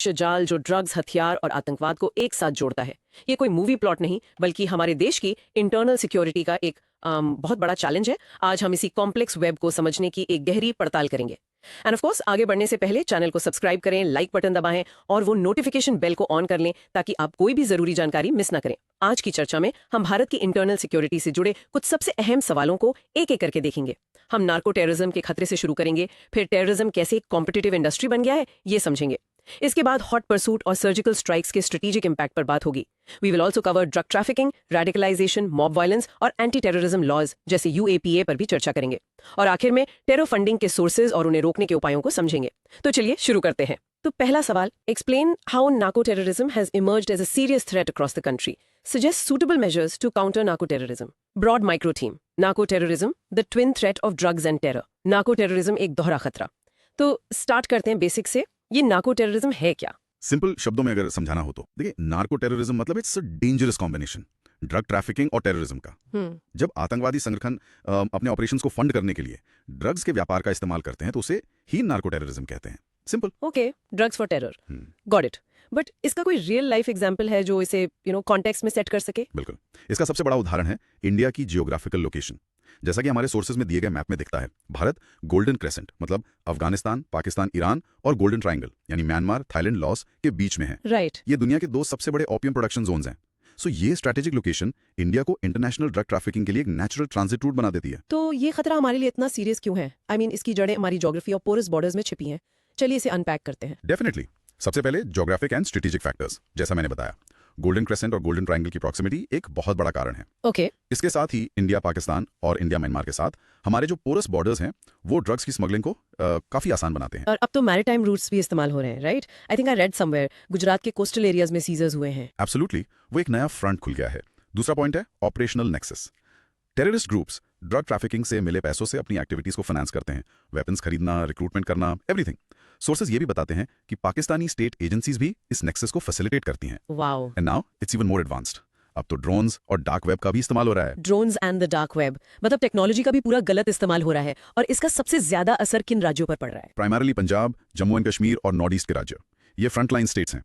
जाल जो ड्रग्स, हथियार और आतंकवाद को एक साथ जोड़ता है। ये कोई मूवी प्लॉट नहीं, बल्कि हमारे देश की इंटरनल सिक्योरिटी का एक बहुत बड़ा चैलेंज है। आज हम इसी कॉम्प्लेक्स वेब को समझने की एक गहरी पड़ताल करेंगे। एंड ऑफ कोर्स, आगे बढ़ने से पहले चैनल को सब्सक्राइब करें, लाइक बटन दबाएं और वो नोटिफिकेशन बेल को ऑन कर लें ताकि आप कोई भी जरूरी जानकारी मिस ना करें। आज की चर्चा में हम भारत की इंटरनल सिक्योरिटी से जुड़े कुछ सबसे अहम सवालों को एक एक करके देखेंगे। हम नार्को टेररिज्म के खतरे से शुरू करेंगे, फिर टेररिज्म कैसे एक कॉम्पिटिटिव इंडस्ट्री बन गया है ये समझेंगे। इसके बाद हॉट परसूट और सर्जिकल स्ट्राइक्स के स्ट्रेटेजिक इंपैक्ट पर बात होगी। We will also cover drug trafficking, radicalisation, mob violence और एंटी टेररिज्म लॉज जैसे यूएपीए पर भी चर्चा करेंगे। और आखिर में टेरर फंडिंग के सोर्सेज और उन्हें रोकने के उपायों को समझेंगे। तो चलिए शुरू करते हैं। तो पहला सवाल, explain how narco terrorism has emerged as a serious threat across the country. Suggest suitable measures to counter narco-terrorism. Broad micro-theme. Narco-terrorism, the twin threat of drugs and terror. Narco-terrorism एक दोहरा खतरा। तो स्टार्ट करते हैं basic से। ये narco-terrorism है क्या? सिंपल शब्दों में अगर समझाना हो तो देखिए, नार्को टेररिज्म मतलब it's a dangerous combination drug trafficking और टेररिज्म का। जब आतंकवादी संगठन अपने ऑपरेशंस को फंड करने के लिए ड्रग्स के व्यापार का इस्तेमाल करते हैं तो उसे ही नार्को टेररिज्म कहते हैं। Simple. Okay, drugs for terror, got it. But इसका कोई रियल लाइफ एग्जांपल है जो इसे कॉन्टेक्स्ट में सेट कर सके? बिल्कुल। इसका सबसे बड़ा उदाहरण है इंडिया की जियोग्राफिकल लोकेशन। जैसा कि हमारे सोर्सेज में दिए गए मैप में दिखता है, भारत गोल्डन क्रेसेंट मतलब अफगानिस्तान, पाकिस्तान, ईरान और गोल्डन ट्रायंगल यानी म्यांमार, थाईलैंड, लाओस के बीच में है। राइट। ये दुनिया के दो सबसे बड़े ओपियम प्रोडक्शन जोन्स हैं। सो ये स्ट्रैटेजिक लोकेशन इंडिया को इंटरनेशनल ड्रग ट्रैफिकिंग के लिए एक नेचुरल ट्रांजिट रूट बना देती है। तो ये खतरा हमारे लिए इतना सीरियस क्यों है? आई मीन, इसकी जड़ें हमारी ज्योग्राफी और पोरस बॉर्डर्स में छिपी हैं। चलिए इसे अनपैक करते हैं। डेफिनेटली। सबसे पहले ज्योग्राफिक एंड स्ट्रेटेजिक फैक्टर्स, जैसा मैंने बताया, गोल्डन क्रेसेंट और गोल्डन ट्रायंगल की प्रॉक्सिमिटी एक बहुत बड़ा कारण है। ओके। इसके साथ ही इंडिया पाकिस्तान और इंडिया म्यांमार के साथ हमारे जो पोरस बॉर्डर्स हैं वो ड्रग्स की स्मगलिंग को काफी आसान बनाते हैं। और अब तो मैरीटाइम रूट्स भी इस्तेमाल हो रहे हैं, right? I think I read somewhere Gujarat के कोस्टल एरियाज में सीजर्स हुए हैं। एब्सोल्युटली, वो एक नया फ्रंट खुल गया है। दूसरा पॉइंट है operational nexus. Terrorist groups drug trafficking से मिले पैसों से अपनी एक्टिविटीज को फाइनेंस करते हैं, वेपन्स खरीदना, रिक्रूटमेंट करना, एवरीथिंग। सोर्सेज ये भी बताते हैं कि पाकिस्तानी स्टेट एजेंसीज भी इस नेक्सस को फैसिलिटेट करती हैं। Wow. And now it's even more advanced. अब तो ड्रोन्स और डार्क वेब का भी इस्तेमाल हो रहा है। Drones and the dark web, मतलब टेक्नोलॉजी का भी पूरा गलत इस्तेमाल हो रहा है। और इसका सबसे ज्यादा असर किन राज्यों पर पड़ रहा है? प्राइमरली पंजाब, जम्मू एंड कश्मीर और नॉर्थ ईस्ट के राज्य। ये फ्रंटलाइन स्टेट्स हैं।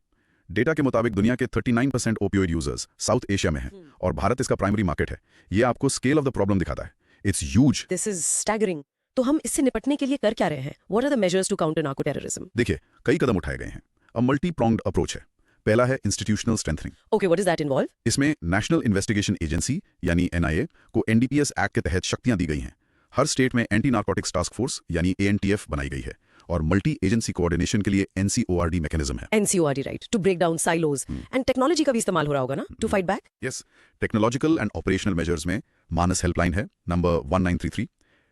डेटा के मुताबिक दुनिया के 39% ओपियोइड यूजर्स साउथ एशिया में हैं और भारत इसका प्राइमरी मार्केट है। ये आपको स्केल ऑफ द प्रॉब्लम दिखाता है। It's huge. This is staggering. तो हम इससे निपटने के लिए कर क्या रहे हैं? What are the measures to counter narco terrorism? देखिए, कई कदम उठाए गए हैं। अ मल्टी प्रोंग्ड अप्रोच है। पहला है institutional strengthening. Okay, what is that involve? इसमें नेशनल इन्वेस्टिगेशन एजेंसी यानी एनआईए को एनडीपीएस एक्ट के तहत शक्तियां दी गई हैं। हर स्टेट में एंटी नार्कोटिक्स टास्क फोर्स यानी एएनटीएफ बनाई गई है और मल्टी एजेंसी कोऑर्डिनेशन के लिए एनसीओआरडी मैकेनिज्म है। NCORD, right, to break down silos. And technology का भी इस्तेमाल हो रहा होगा ना to fight back? Yes, technological and operational measures में मानस हेल्पलाइन है नंबर 1933।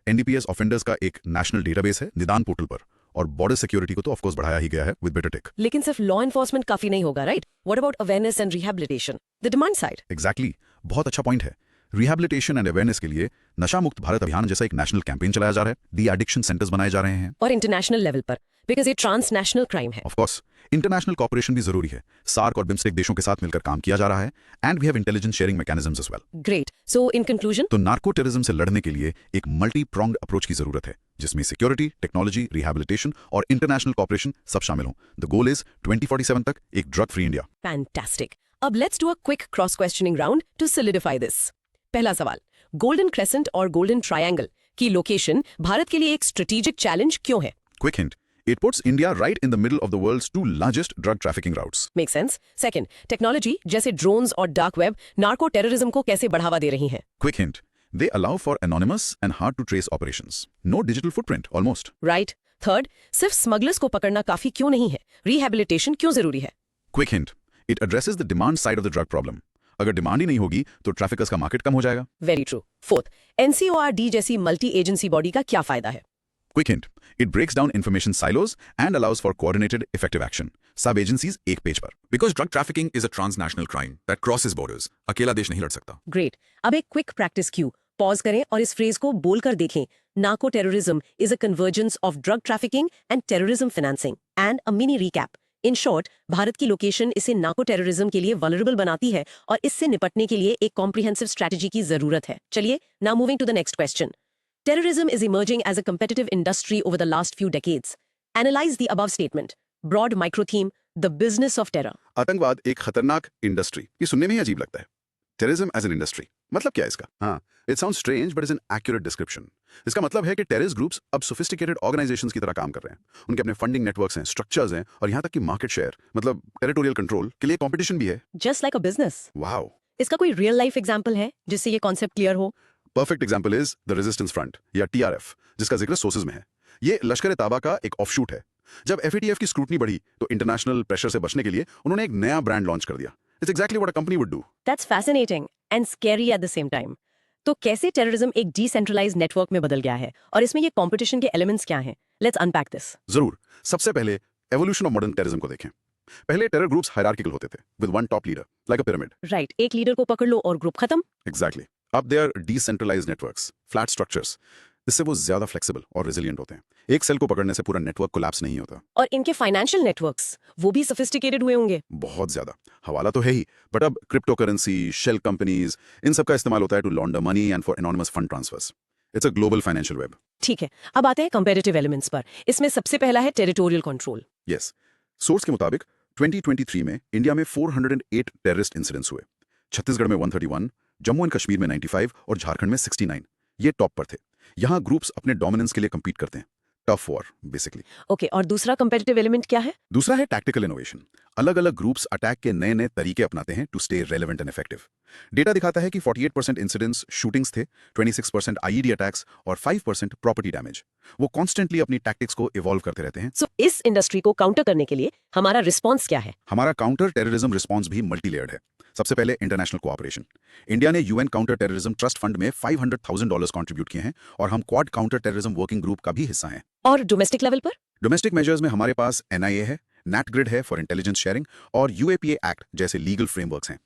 एनडीपीएस ऑफेंडर्स का एक नेशनल डेटाबेस है निदान पोर्टल पर। और बॉर्डर सिक्योरिटी को तो ऑफकोर्स बढ़ाया ही गया है विद बेटर टेक। लेकिन सिर्फ लॉ एनफोर्समेंट काफी नहीं होगा, right? What about awareness and rehabilitation, the demand side? Exactly, बहुत अच्छा पॉइंट है। रिहैबिलिटेशन एंड अवेयरनेस के लिए नशा मुक्त भारत अभियान जैसा एक नेशनल कैंपेन चलाया जा रहा है। डी एडिक्शन सेंटर्स बनाए जा रहे हैं। और इंटरनेशनल लेवल पर, बिकॉज ये ट्रांसनेशनल क्राइम है। ऑफ कोर्स, इंटरनेशनल कोऑपरेशन भी जरूरी है। सार्क और बिम्स्टेक देशों के साथ मिलकर काम किया जा रहा है and we have intelligence sharing mechanisms as well. Great. So in conclusion, तो नार्को टेररिज्म से लड़ने के लिए एक मल्टी प्रोंग्ड अप्रोच की जरूरत है जिसमें सिक्योरिटी, टेक्नोलॉजी, रिहैबिलिटेशन और इंटरनेशनल कोऑपरेशन सब शामिल हों। द गोल इज 2047 तक एक ड्रग फ्री इंडिया। फैंटास्टिक। अब let's do a quick cross questioning round to solidify this. पहला सवाल, गोल्डन क्रेसेंट और गोल्डन ट्रायंगल की लोकेशन भारत के लिए एक स्ट्रेटेजिक चैलेंज क्यों है? Quick hint. It puts India right in the middle of the world's two largest drug trafficking routes. Make sense. Second, technology जैसे ड्रोन्स और डार्क वेब नार्को टेररिज्म को कैसे बढ़ावा दे रही हैं? Quick hint. They allow for anonymous and hard to trace operations. No digital footprint, almost. Right. Third, सिर्फ smugglers को पकड़ना काफी क्यों नहीं है? रिहैबिलिटेशन क्यों जरूरी है? Quick hint. It addresses the demand side of the drug problem. अगर डिमांड ही नहीं होगी तो ट्रैफिकर्स का मार्केट कम हो जाएगा। Very true. फोर्थ, एनसीओआरडी जैसी मल्टी एजेंसी बॉडी का क्या फायदा है? Quick hint. It breaks down information silos and allows for coordinated, effective action. सब एजेंसीज एक पेज पर। Because drug trafficking is a transnational crime that crosses borders. अकेला देश नहीं लड़ सकता। ग्रेट। अब एक क्विक प्रैक्टिस क्यू, पॉज करें और इस फ्रेज को बोलकर देखें। Narco terrorism is a convergence of drug trafficking and terrorism financing. And a mini recap. In short, Bharat की लोकेशन इसे नार्को टेररिज्म के लिए वल्नरेबल बनाती है और इससे निपटने के लिए एक कॉम्प्रिहेंसिव स्ट्रैटेजी की जरूरत है। चलिए, now moving to the next question. Terrorism is emerging as a competitive industry over the last few decades. Analyze the above statement. Broad micro theme, the business of terror. आतंकवाद एक खतरनाक industry, ये सुनने में ही अजीब लगता है। टेररिज्म एज एन इंडस्ट्री, मतलब क्या है इसका? हाँ, it sounds strange but is an accurate description. इसका मतलब है कि टेररिस्ट ग्रुप्स अब सोफिस्टिकेटेड ऑर्गेनाइजेशंस की तरह काम कर रहे हैं। उनके अपने फंडिंग नेटवर्क्स हैं, स्ट्रक्चर्स हैं, और यहाँ तक कि मार्केट शेयर मतलब टेरिटोरियल कंट्रोल के लिए कंपटीशन भी है। Just like a business. Wow, इसका कोई रियल लाइफ एग्जांपल है जिससे ये कॉन्सेप्ट क्लियर हो? Perfect example is the resistance front या टीआरएफ, जिसका जिक्र सोर्सेज में है। ये लश्कर-ए-तैयबा का एक ऑफशूट है। जब एफएटीएफ की स्क्रूटनी बढ़ी तो इंटरनेशनल प्रेशर से बचने के लिए उन्होंने एक नया ब्रांड लॉन्च कर दिया। It's exactly what a company would do. That's fascinating and scary at the same time. तो कैसे टेररिज्म एक डिसेंट्रलाइज्ड नेटवर्क में बदल गया है और इसमें ये कंपटीशन के एलिमेंट्स क्या हैं? Let's unpack this. जरूर। सबसे पहले एवोल्यूशन ऑफ मॉडर्न टेररिज्म को देखें। पहले टेरर ग्रुप्स हायरार्किकल होते थे with one top leader like a pyramid. Right, एक लीडर को पकड़ लो और ग्रुप खत्म। एग्जैक्टली। अब they are decentralised networks, flat structures. इससे वो ज्यादा फ्लेक्सिबल और रेजिलिएंट होते हैं। एक सेल को पकड़ने से पूरा नेटवर्क कोलैप्स नहीं होता। और इनके फाइनेंशियल नेटवर्क्स वो भी सोफिस्टिकेटेड हुए होंगे। बहुत ज्यादा। हवाला तो है ही, बट अब क्रिप्टो करेंसी, शेल कंपनीज, इन सब का इस्तेमाल होता है to launder money and for anonymous fund transfers. It's a global financial web. ठीक है, अब आते हैं कंपैरेटिव एलिमेंट्स पर। इसमें सबसे पहला है टेरिटोरियल कंट्रोल। यस, सोर्स के मुताबिक 2023 में इंडिया में 408 टेररिस्ट इंसिडेंट्स हुए। छत्तीसगढ़ में 131, जम्मू एंड कश्मीर में 95 और झारखंड में 69। ये टॉप पर थे। यहाँ ग्रुप्स अपने डोमिनेंस के लिए compete करते हैं। Tough war basically. ओके, और दूसरा कंपैरेटिव एलिमेंट क्या है? दूसरा है टैक्टिकल इनोवेशन। अलग अलग ग्रुप्स अटैक के नए नए तरीके अपनाते हैं to stay relevant and effective. Data दिखाता है कि 48% इंसिडेंट्स शूटिंग्स थे, 26% आईईडी अटैक्स और 5% प्रॉपर्टी डैमेज। वो कॉन्स्टेंटली अपनी टैक्टिक्स को इवॉल्व करते रहते हैं। सो इस इंडस्ट्री को काउंटर करने के लिए हमारा रिस्पॉन्स क्या है? हमारा काउंटर टेररिज्म रिस्पॉन्स भी मल्टी लेयर्ड है। सबसे पहले इंटरनेशनल कोऑपरेशन। इंडिया ने UN counter terrorism trust fund में $500,000 कंट्रीब्यूट किए हैं और हम quad counter terrorism working group का भी हिस्सा हैं। और डोमेस्टिक लेवल पर? डोमेस्टिक मेजर्स में हमारे पास एनआईए है, नैटग्रिड है फॉर इंटेलिजेंस शेयरिंग और यूएपीए एक्ट जैसे लीगल फ्रेमवर्क्स हैं।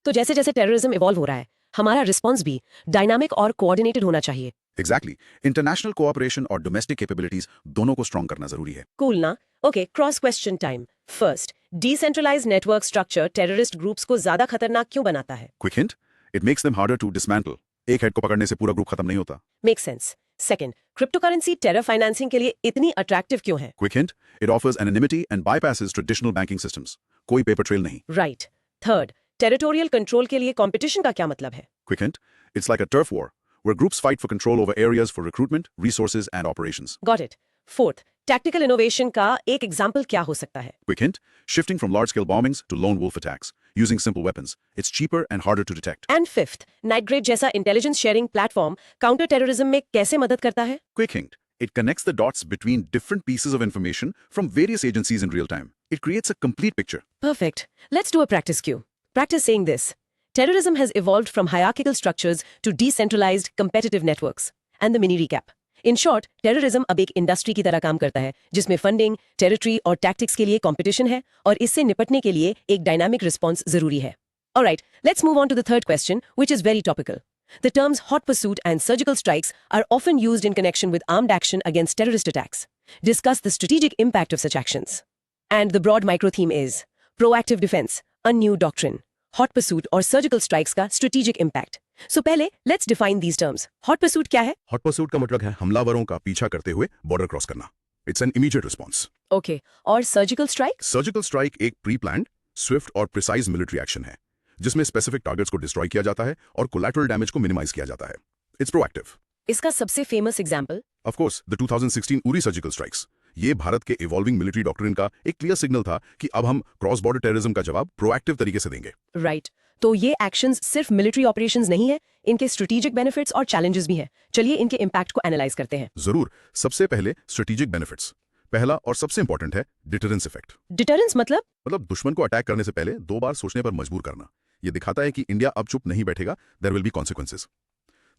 तो जैसे जैसे टेररिज्म इवॉल्व हो रहा है, हमारा रिस्पॉन्स भी डायनामिक और कोऑर्डिनेटेड होना चाहिए। एग्जैक्टली। इंटरनेशनल कोऑपरेशन और डोमेस्टिक कैपेबिलिटीज दोनों को स्ट्रॉन्ग करना जरूरी है। कूल ना? Okay, cross question time. First, decentralized network structure terrorist groups को ज्यादा खतरनाक क्यों बनाता है? Quick hint, it makes them harder to dismantle. एक हेड को पकड़ने से पूरा ग्रुप खत्म नहीं होता। Make sense. Second, cryptocurrency terror financing के लिए इतनी अट्रैक्टिव क्यों है? Quick hint, it offers anonymity and bypasses traditional banking systems. कोई पेपर ट्रेल नहीं। राइट। थर्ड, टेरिटोरियल कंट्रोल के लिए कंपटीशन का क्या मतलब है? Quick hint, it's like a turf war, where groups fight for control over areas for recruitment, resources, and operations. Got it. Fourth, tactical innovation का एक example क्या हो सकता है? Quick hint, shifting from large-scale bombings to lone wolf attacks, using simple weapons. It's cheaper and harder to detect. And fifth, NATGRID जैसा intelligence sharing platform counter terrorism में कैसे मदद करता है? Quick hint, it connects the dots between different pieces of information from various agencies in real time. It creates a complete picture. Perfect. Let's do a practice cue. Practice saying this. Terrorism has evolved from hierarchical structures to decentralized competitive networks. And the mini recap. In short, terrorism अब एक industry की तरह काम करता है जिसमें funding, territory और tactics के लिए कंपटीशन है और इससे निपटने के लिए एक डायनामिक रिस्पॉन्स जरूरी है। Alright, let's move on to the third question, which is very topical. The terms hot pursuit and surgical strikes are often used in connection with armed action against terrorist attacks. Discuss the strategic impact of such actions. And the broad micro theme is proactive defense, a new doctrine. Hot pursuit और surgical strikes का strategic impact. So पहले let's define these terms. Hot pursuit क्या है? Hot pursuit का मतलब है हमलावरों का पीछा करते हुए बॉर्डर क्रॉस करना। It's an immediate response. Okay. और surgical strike? सर्जिकल स्ट्राइक एक प्री प्लान्ड, स्विफ्ट और प्रिसाइज मिलिट्री एक्शन है जिसमें स्पेसिफिक टारगेट्स को डिस्ट्रॉय किया जाता है और कोलैटरल डैमेज को मिनिमाइज किया जाता है। It's proactive. इसका सबसे famous example? Of course the 2016 Uri surgical strikes. ये भारत के इवॉल्विंग मिलिट्री डॉक्ट्रिन का एक क्लियर सिग्नल था कि अब हम क्रॉस बॉर्डर टेररिज्म का जवाब प्रोएक्टिव तरीके से देंगे। राइट। तो ये एक्शंस सिर्फ मिलिट्री ऑपरेशंस नहीं है, इनके स्ट्रेटेजिक बेनिफिट्स और चैलेंजेस भी हैं। चलिए इनके इम्पैक्ट को एनालाइज करते हैं। जरूर। सबसे पहले स्ट्रेटेजिक बेनिफिट्स। पहला और सबसे इंपॉर्टेंट है डिटरेंस इफेक्ट। डिटरेंस मतलब दुश्मन को अटैक करने से पहले 2 बार सोचने पर मजबूर करना। ये दिखाता है कि इंडिया अब चुप नहीं बैठेगा, देयर विल बी कॉन्सिक्वेंसेस।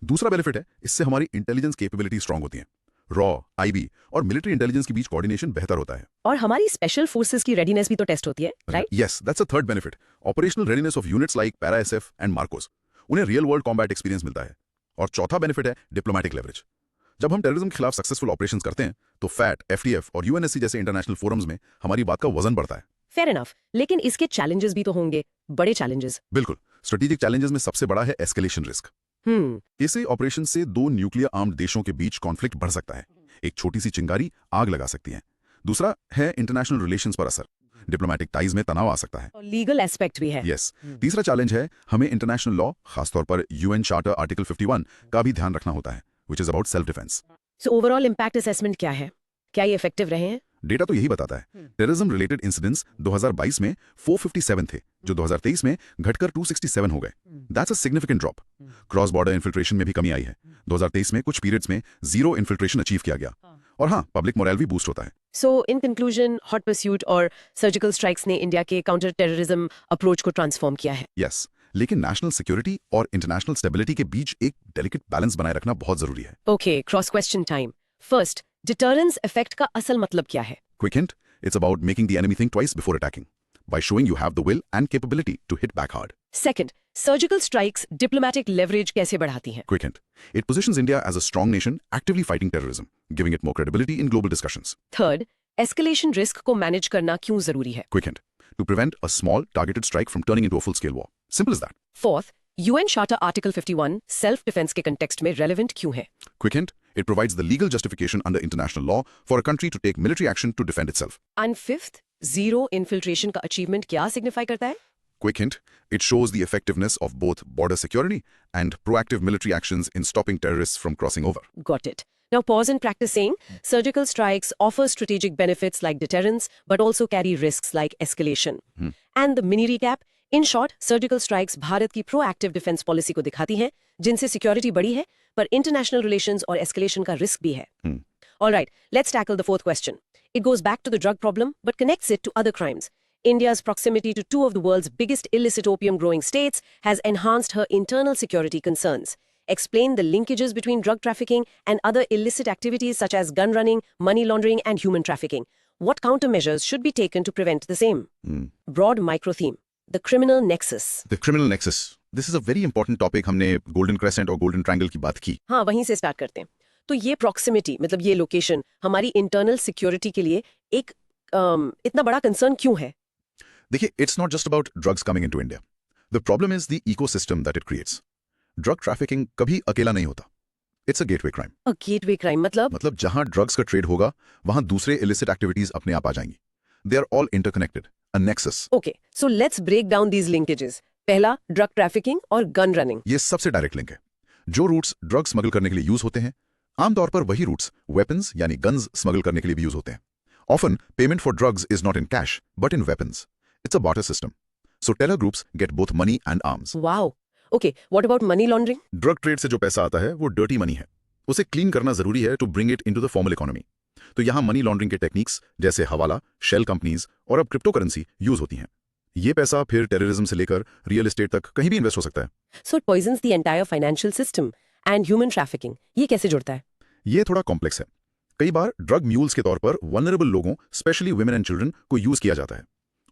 दूसरा बेनिफिट है, इससे हमारी इंटेलिजेंस कैपेबिलिटी स्ट्रांग होती है। रॉ, आईबी और मिलिट्री इंटेलिजेंस के बीच कोऑर्डिनेशन बेहतर होता है। और हमारी स्पेशल फोर्सेस की रेडीनेस भी तो टेस्ट होती है, right? Yes, that's a third benefit. Operational readiness of units like para SF and Marcos, उन्हें रियल वर्ल्ड कॉम्बैट एक्सपीरियंस मिलता है। और चौथा बेनिफिट है डिप्लोमेटिक लेवरेज। जब हम टेररिज्म के खिलाफ सक्सेसफुल ऑपरेशंस करते हैं तो फैट, एफटीएफ और यूएनएससी जैसे इंटरनेशनल फोरम्स में हमारी बात का वजन बढ़ता है। फेयर इनफ, लेकिन इसके चैलेंजेस भी तो होंगे, बड़े चैलेंजेस। बिल्कुल। स्ट्रेटेजिक चैलेंजेस में सबसे बड़ा है एस्केलेशन रिस्क। ऐसे ऑपरेशन से 2 न्यूक्लियर आर्म्ड देशों के बीच कॉन्फ्लिक्ट बढ़ सकता है। एक छोटी सी चिंगारी आग लगा सकती है। दूसरा है इंटरनेशनल रिलेशंस पर असर, डिप्लोमेटिक टाइज में तनाव आ सकता है। और लीगल एस्पेक्ट भी है। यस। तीसरा चैलेंज है हमें इंटरनेशनल लॉ, खासतौर पर यूएन चार्टर आर्टिकल 51 का भी ध्यान रखना होता है, which is about self defence. So overall impact assessment क्या है? क्या ये इफेक्टिव रहे हैं? डेटा तो यही बताता है। टेररिज्म रिलेटेड इंसिडेंट्स 2022 में 457 थे, जो 2023 में घटकर 267 हो गए। That's a significant drop. Cross border infiltration में भी कमी आई है। 2023 में कुछ पीरियड्स में जीरो इन्फिल्ट्रेशन अचीव किया गया। और हाँ, पब्लिक मोरल भी बूस्ट होता है। सो इन कंक्लूजन, हॉट परस्यूट और सर्जिकल स्ट्राइक्स ने इंडिया के काउंटर टेररिज्म अप्रोच को ट्रांसफॉर्म किया है। यस, लेकिन नेशनल सिक्योरिटी और इंटरनेशनल स्टेबिलिटी के बीच एक डेलिकेट बैलेंस बनाए रखना बहुत जरूरी है। Okay, cross question time. First, deterrence effect का असल मतलब क्या है? Quick hint, it's about making the enemy think twice before attacking, by showing you have the will and capability to hit back hard. Second, surgical strikes diplomatic leverage कैसे बढ़ाती हैं? Quick hint, it positions India as a strong nation actively fighting terrorism, giving it more credibility in global discussions. Third, escalation risk को manage करना क्यों जरूरी है? Quick hint, to prevent a small targeted strike from turning into a full-scale war. Simple as that. Fourth, UN charter article 51 self defence के context में relevant क्यों है? Quick hint, it provides the legal justification under international law for a country to take military action to defend itself. And fifth, zero infiltration का achievement क्या signify करता है? Quick hint, it shows the effectiveness of both border security and proactive military actions in stopping terrorists from crossing over. Got it. Now pause and practice saying surgical strikes offer strategic benefits like deterrence, but also carry risks like escalation. And the mini recap, in short, surgical strikes Bharat की proactive defense policy को दिखाती हैं, जिनसे security बढ़ी है, पर international relations और escalation का risk भी है. All right, let's tackle the fourth question. It goes back to the drug problem, but connects it to other crimes. India's proximity to two of the world's biggest illicit opium growing states has enhanced her internal security concerns. Explain the linkages between drug trafficking and other illicit activities such as gun running, money laundering, and human trafficking. What countermeasures should be taken to prevent the same? Broad micro theme. The criminal nexus. The criminal nexus. This is a very important topic. हमने golden crescent और golden triangle की बात की. हाँ, वहीं से start करते हैं. तो ये प्रॉक्सिमिटी, मतलब ये लोकेशन, हमारी इंटरनल सिक्योरिटी के लिए एक इतना बड़ा कंसर्न क्यों है? देखिए, it's not just about drugs coming into India. The problem is the ecosystem that it creates. Drug trafficking कभी अकेला नहीं होता. It's a gateway crime. A gateway crime मतलब जहां ड्रग्स का ट्रेड होगा, वहां दूसरे illicit activities अपने आप आ जाएंगी. They are all interconnected. A nexus. Okay, so let's break down these linkages. पहला, ड्रग ट्रैफिकिंग और गन रनिंग. ये सबसे डायरेक्ट लिंक है. जो रूट्स ड्रग स्मगल करने के लिए यूज होते हैं, आमतौर पर वही रूट्स वेपन्स यानी गन्स स्मगल करने के लिए भी यूज होते हैं. Often, payment for drugs is not in cash, but in weapons. It's a barter system. So terror groups get both money and arms. Wow. Okay, what about money laundering? Drug trade से जो पैसा आता है वो dirty money है. उसे clean करना जरूरी है to bring it into the formal economy. तो यहाँ मनी लॉन्ड्रिंग के टेक्निक्स जैसे हवाला, शेल कंपनीज और अब क्रिप्टो करेंसी यूज होती हैं. ये पैसा फिर टेररिज्म से लेकर रियल एस्टेट तक कहीं भी इन्वेस्ट हो सकता है. So it poisons the entire financial system and human trafficking. ये कैसे जुड़ता है? ये थोड़ा कॉम्प्लेक्स है. कई बार ड्रग म्यूल्स के तौर पर वल्नरेबल लोगों, स्पेशली वुमेन एंड चिल्ड्रन को यूज किया जाता है.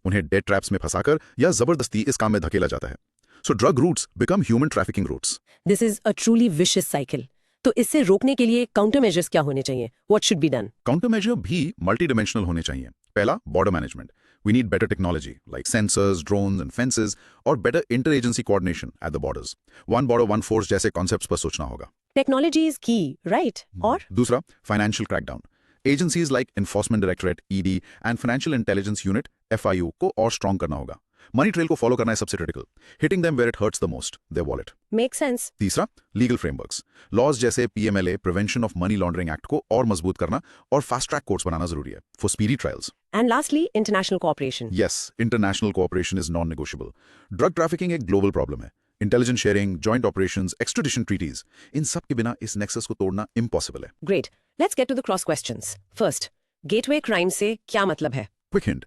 उन्हें डेड ट्रैप्स में फंसाकर या जबरदस्ती इस काम में धकेला जाता है. So drug routes become human trafficking routes. This is a truly vicious cycle. तो इससे रोकने के लिए काउंटर मेजर्स क्या होने चाहिए? What should be done? Counter measure भी मल्टी डिमेंशनल होने चाहिए. पहला, border management. We need better technology like sensors, drones and fences और better inter agency coordination at the borders. One border one force जैसे concepts पर सोचना होगा. Technology is key, right? और दूसरा, financial crackdown. Agencies like enforcement directorate ED and financial intelligence unit FIU को और strong करना होगा. मनी ट्रेल को फॉलो करना है सबसे critical. Hitting them where it hurts the most, their wallet. Make sense. तीसरा, लीगल फ्रेमवर्क्स. लॉज जैसे PMLA, prevention of money laundering act को और मजबूत करना और फास्ट ट्रैक कोर्ट्स बनाना जरूरी है for speedy trials. And lastly, international cooperation. Yes, international cooperation is non-negotiable. Drug trafficking एक global problem है. Intelligence sharing, joint operations, extradition treaties, इन सब के बिना इस nexus को तोड़ना impossible है. Great. Let's get to the cross questions. First, gateway crime से क्या मतलब है? Quick hint.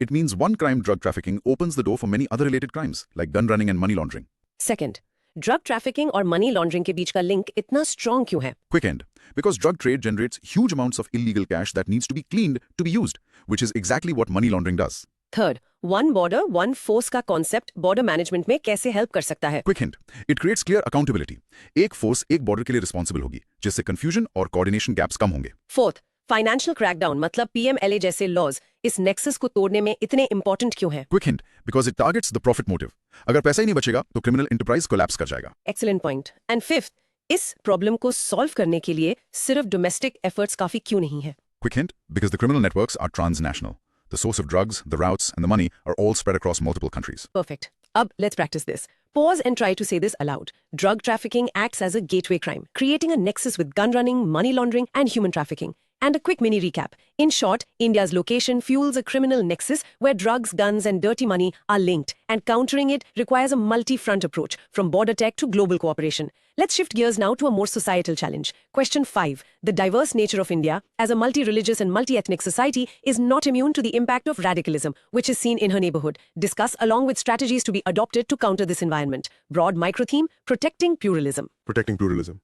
It means one crime, drug trafficking, opens the door for many other related crimes like gun running and money laundering. Second, drug trafficking और money laundering के बीच का link इतना strong क्यों है? Quick end. Because drug trade generates huge amounts of illegal cash that needs to be cleaned to be used, which is exactly what money laundering does. Third, one border one force का concept border management में कैसे help कर सकता है? Quick hint. It creates clear accountability. एक force एक border के लिए रिस्पॉन्सिबल होगी, जिससे कंफ्यूजन और कोऑर्डिनेशन गैप्स कम होंगे. फोर्थ, फाइनेंशियल क्रैकडाउन मतलब पीएमएलए जैसे लॉज इस नेक्सस को तोड़ने में इतने इंपॉर्टेंट क्यों हैं? Quick hint. Because it targets the profit motive. अगर पैसा ही नहीं बचेगा तो क्रिमिनल एंटरप्राइज कोलैप्स कर जाएगा. Excellent point. एंड फिफ्थ, इस प्रॉब्लम को सॉल्व करने के लिए सिर्फ डोमेस्टिक एफर्ट्स काफी क्यों नहीं है? Quick hint, because the criminal networks are transnational. The source of drugs, the routes, and the money are all spread across multiple countries. Perfect. Ab, let's practice this. Pause and try to say this aloud. Drug trafficking acts as a gateway crime, creating a nexus with gun running, money laundering, and human trafficking. And a quick mini recap. In short, India's location fuels a criminal nexus where drugs, guns, and dirty money are linked, and countering it requires a multi-front approach, from border tech to global cooperation. Let's shift gears now to a more societal challenge. Question 5. The diverse nature of India, as a multi-religious and multi-ethnic society, is not immune to the impact of radicalism, which is seen in her neighborhood. Discuss along with strategies to be adopted to counter this environment. Broad micro-theme, protecting pluralism. Protecting pluralism.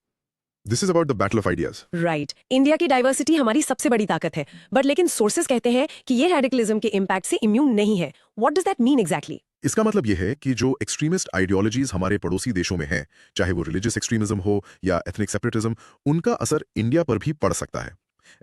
This is about the battle of ideas. Right India की diversity हमारी सबसे बड़ी ताकत है but लेकिन sources कहते हैं कि ये रेडिकलिज्म के इम्पैक्ट से इम्यून नहीं है what does that mean exactly इसका मतलब यह है कि जो एक्सट्रीमिस्ट आइडियोलॉजीज हमारे पड़ोसी देशों में हैं, चाहे वो रिलीजियस एक्सट्रीमिज्म हो या एथनिक सेपरेटिज्म, उनका असर इंडिया पर भी पड़ सकता है।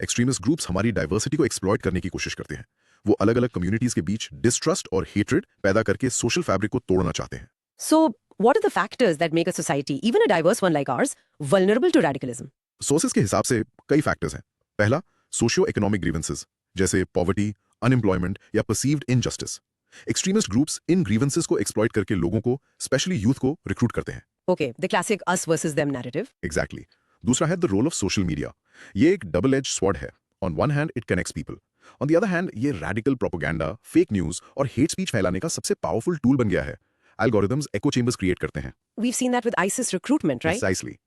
एक्सट्रीमिस्ट ग्रुप्स हमारी डाइवर्सिटी को एक्सप्लॉइट करने की कोशिश करते हैं। वो अलग अलग कम्युनिटीज के बीच डिस्ट्रस्ट और हेट्रेड पैदा करके सोशल फैब्रिक को तोड़ना चाहते हैं। So what are the factors that make a society even a diverse one like ours vulnerable to radicalism sources के हिसाब से कई फैक्टर्स हैं। पहला, सोशियो इकोनॉमिक ग्रीवेंसेस जैसे पॉवर्टी, अनएम्प्लॉयमेंट या परसीव्ड इनजस्टिस। एक्सट्रीमिस्ट ग्रुप्स इन ग्रीवेंसेस को एक्सप्लॉइट करके लोगों को, स्पेशली यूथ को, रिक्रूट करते हैं। Okay the classic us versus them narrative exactly. दूसरा है the role of social media. ये एक डबल एज स्वॉर्ड है। On one hand it connects people, on the other hand ये रैडिकल प्रोपेगेंडा, फेक न्यूज और hate speech फैलाने का सबसे पावरफुल टूल बन गया है। एल्गोरिथम्स एको चेंबर्स क्रिएट करते हैं। We've seen that with ISIS recruitment right precisely.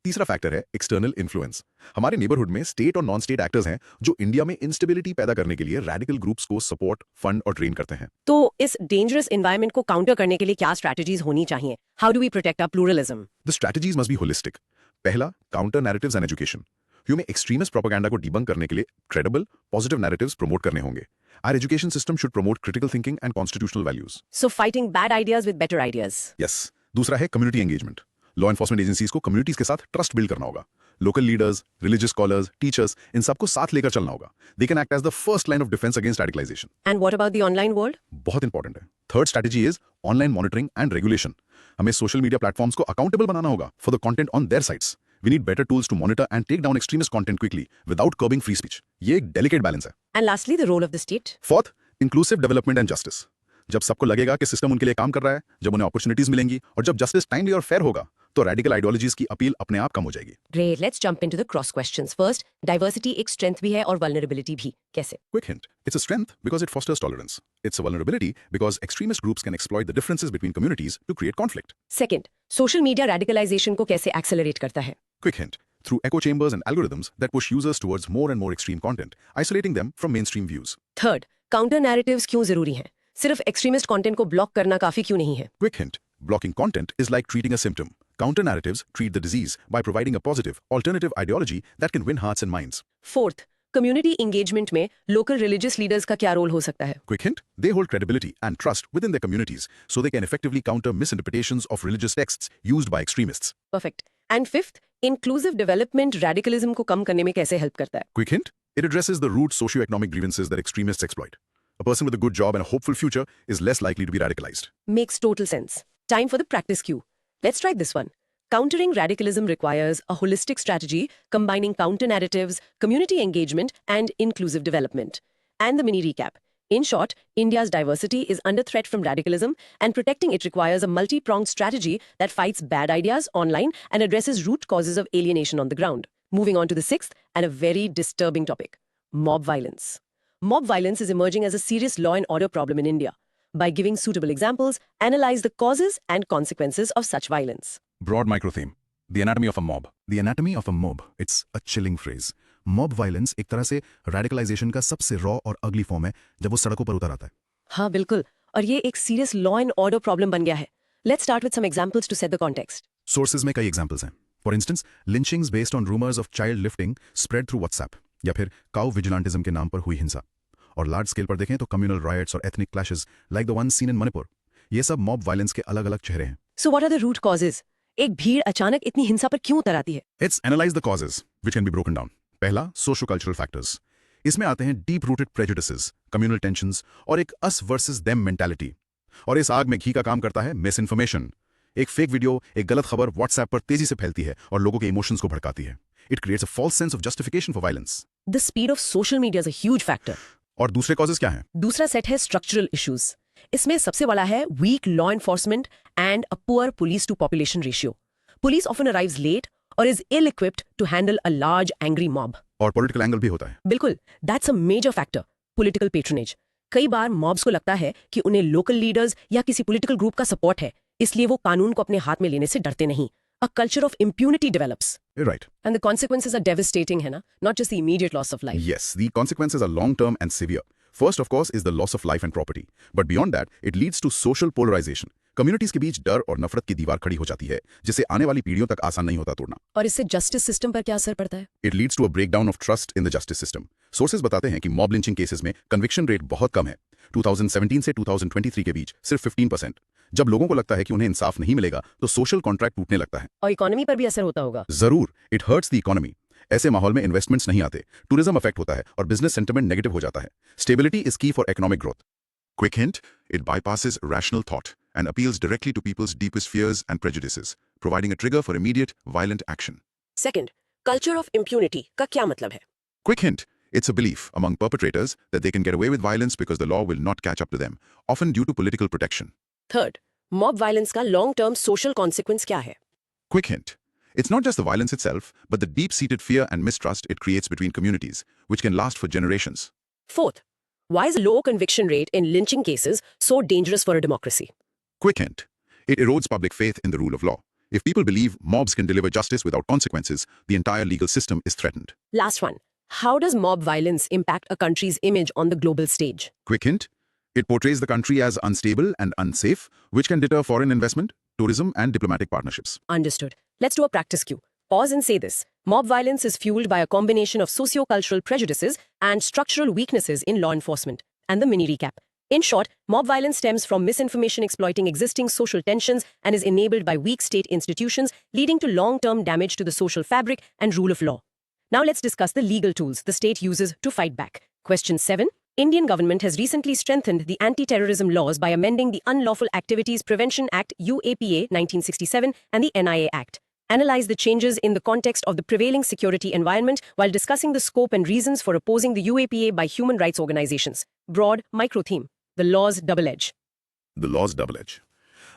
तीसरा फैक्टर है एक्सटर्नल इन्फ्लुएंस। हमारे नेबरहुड में स्टेट और नॉन स्टेट एक्टर्स हैं जो इंडिया में इंस्टेबिलिटी पैदा करने के लिए रैडिकल ग्रुप्स को सपोर्ट, फंड और ट्रेन करते हैं। तो इस डेंजरस एनवायरनमेंट को काउंटर करने के लिए क्या स्ट्रेटजीज होनी चाहिए how do we protect our pluralism the strategies must be holistic. पहला, counter narratives and education. Human extremist propaganda को डिबंक करने के लिए क्रेडिबल, पॉजिटिव नैरेटिव्स प्रमोट करने होंगे। Our education system should promote critical thinking and constitutional values. So fighting bad ideas with better ideas yes. दूसरा है community engagement. Law enforcement agencies को communities के साथ ट्रस्ट बिल्ड करना होगा। Local leaders, religious scholars, teachers, इन सबको साथ लेकर चलना होगा। They can act as the first line of defence against radicalisation. And what about the online world बहुत इंपॉर्टेंट है। Third strategy is online monitoring and regulation. हमें सोशल मीडिया प्लेटफॉर्म्स को अकाउंटेबल बनाना होगा for the content on their sites. We need better tools to monitor and take down extremist content quickly without curbing free speech. ये एक delicate balance है। And lastly the role of the state fourth, inclusive development and justice. जब सबको लगेगा कि system उनके लिए काम कर रहा है, जब उन्हें अपॉर्चुनिटीज मिलेंगी और जब जस्टिस टाइमली और फेयर होगा, तो रेडिकल आइडियोलॉजीज की अपील अपने आप कम हो जाएगी। Great, let's jump into the cross questions. First, diversity एक strength भी है और vulnerability भी. कैसे? Quick hint, it's a strength because it fosters tolerance. It's a vulnerability because extremist groups can exploit the differences between communities to create conflict. Second, social media radicalization को कैसे accelerate करता है? Quick hint, through echo chambers and algorithms that push users towards more and more extreme content, isolating them from mainstream views. Third, counter narratives क्यों जरूरी हैं? सिर्फ extremist content को block करना काफी क्यों नहीं है? Quick hint, blocking content is like treating a symptom. Counter narratives treat the disease by providing a positive, alternative ideology that can win hearts and minds. Fourth, community engagement में local religious leaders का क्या role हो सकता है? Quick hint, they hold credibility and trust within their communities so they can effectively counter misinterpretations of religious texts used by extremists. Perfect. And fifth, inclusive development radicalism को कम करने में कैसे help करता है? Quick hint, it addresses the root socio-economic grievances that extremists exploit. A person with a good job and a hopeful future is less likely to be radicalized. Makes total sense. Time for the practice cue. Let's try this one. Countering radicalism requires a holistic strategy combining counter narratives, community engagement, and inclusive development. And the mini recap. In short, India's diversity is under threat from radicalism, and protecting it requires a multi-pronged strategy that fights bad ideas online and addresses root causes of alienation on the ground. Moving on to the sixth and a very disturbing topic, mob violence. Mob violence is emerging as a serious law and order problem in India. By giving suitable examples, analyze the causes and consequences of such violence. Broad micro theme. The anatomy of a mob. The anatomy of a mob. It's a chilling phrase. Mob violence एक तरह से radicalization का सबसे raw और ugly form है जब वो सड़कों पर उतर आता है। हाँ बिल्कुल और ये एक serious law and order problem बन गया है. Let's start with some examples to set the context. Sources में कई examples हैं. For instance, lynchings based on rumors of child lifting spread through WhatsApp. या फिर cow vigilantism के नाम पर हुई हिंसा. और लार्ज स्केल पर देखें तो कम्युनल रायट्स और ethnic clashes like the one seen in Manipur, ये सब मॉब वायलेंस के अलग-अलग चेहरे हैं। So what are the root causes? एक भीड़ अचानक इतनी हिंसा पर क्यों उतर आती है? Let's analyze the causes which can be broken down. पहला, socio-cultural factors. इसमें आते हैं deep rooted prejudices, communal tensions और एक us versus them mentality. और इस आग में घी का काम करता है misinformation. एक फेक वीडियो, एक गलत खबर व्हाट्सएप पर तेजी से फैलती है और लोगों के इमोशंस को भड़काती है. It creates a false sense of justification for violence. The speed of social media is a huge factor. और दूसरे कॉजेज क्या हैं? दूसरा सेट है स्ट्रक्चरल इश्यूज. इसमें सबसे बड़ा है weak law enforcement and a poor police to population ratio. Police often arrives late और is ill equipped to handle a large angry mob. और पॉलिटिकल एंगल भी होता है. बिल्कुल, that's a major factor. Political patronage. कई बार mobs को लगता है कि उन्हें लोकल लीडर्स या किसी पॉलिटिकल ग्रुप का सपोर्ट है, इसलिए वो कानून को अपने हाथ में लेने से डरते नहीं. A culture of impunity develops. Right. And the consequences are devastating, है ना? Not just the immediate loss of life. Yes, the consequences are long-term and severe. First, of course, is the loss of life and property. But beyond that, it leads to social polarization. Communities के बीच डर और नफरत की दीवार खड़ी हो जाती है, जिसे आने वाली पीढ़ियों तक आसान नहीं होता तोड़ना. और इससे जस्टिस सिस्टम पर क्या असर पड़ता है? It leads to a breakdown of trust in the justice system. Sources बताते हैं कि मॉब लिंचिंग केसेस में कन्विक्शन रेट बहुत कम है. 2017 से 2023 के बीच सिर्फ 15%. जब लोगों को लगता है कि उन्हें इंसाफ नहीं मिलेगा, तो सोशल कॉन्ट्रैक्ट टूटने लगता है. और इकोनॉमी पर भी असर होता होगा. जरूर, इट हर्ट्स द इकोनॉमी. ऐसे माहौल में इन्वेस्टमेंट्स नहीं आते, टूरिज्म अफेक्ट होता है और बिजनेस सेंटिमेंट नेगेटिव हो जाता है. स्टेबिलिटी इज की for economic growth. Quick hint, it bypasses rational thought and appeals directly to people's deepest fears and prejudices, providing a trigger for immediate, violent action. Second, culture of impunity का क्या मतलब है? Quick hint, it's a belief among perpetrators that they can get away with violence because the law will not catch up to them, often due to political protection. Third, mob violence का long term social consequence क्या है? Quick hint, it's not just the violence itself, but the deep-seated fear and mistrust it creates between communities, which can last for generations. Fourth, why is low conviction rate in lynching cases so dangerous for a democracy? Quick hint, it erodes public faith in the rule of law. If people believe mobs can deliver justice without consequences, the entire legal system is threatened. Last one, how does mob violence impact a country's image on the global stage? Quick hint, it portrays the country as unstable and unsafe, which can deter foreign investment, tourism, and diplomatic partnerships. Understood. Let's do a practice cue. Pause and say this. Mob violence is fueled by a combination of socio-cultural prejudices and structural weaknesses in law enforcement. And the mini recap. In short, mob violence stems from misinformation exploiting existing social tensions and is enabled by weak state institutions, leading to long-term damage to the social fabric and rule of law. Now let's discuss the legal tools the state uses to fight back. Question 7. Indian government has recently strengthened the anti-terrorism laws by amending the Unlawful Activities Prevention Act UAPA 1967 and the NIA Act. Analyze the changes in the context of the prevailing security environment while discussing the scope and reasons for opposing the UAPA by human rights organizations. Broad micro theme. The law's double edge. The law's double edge.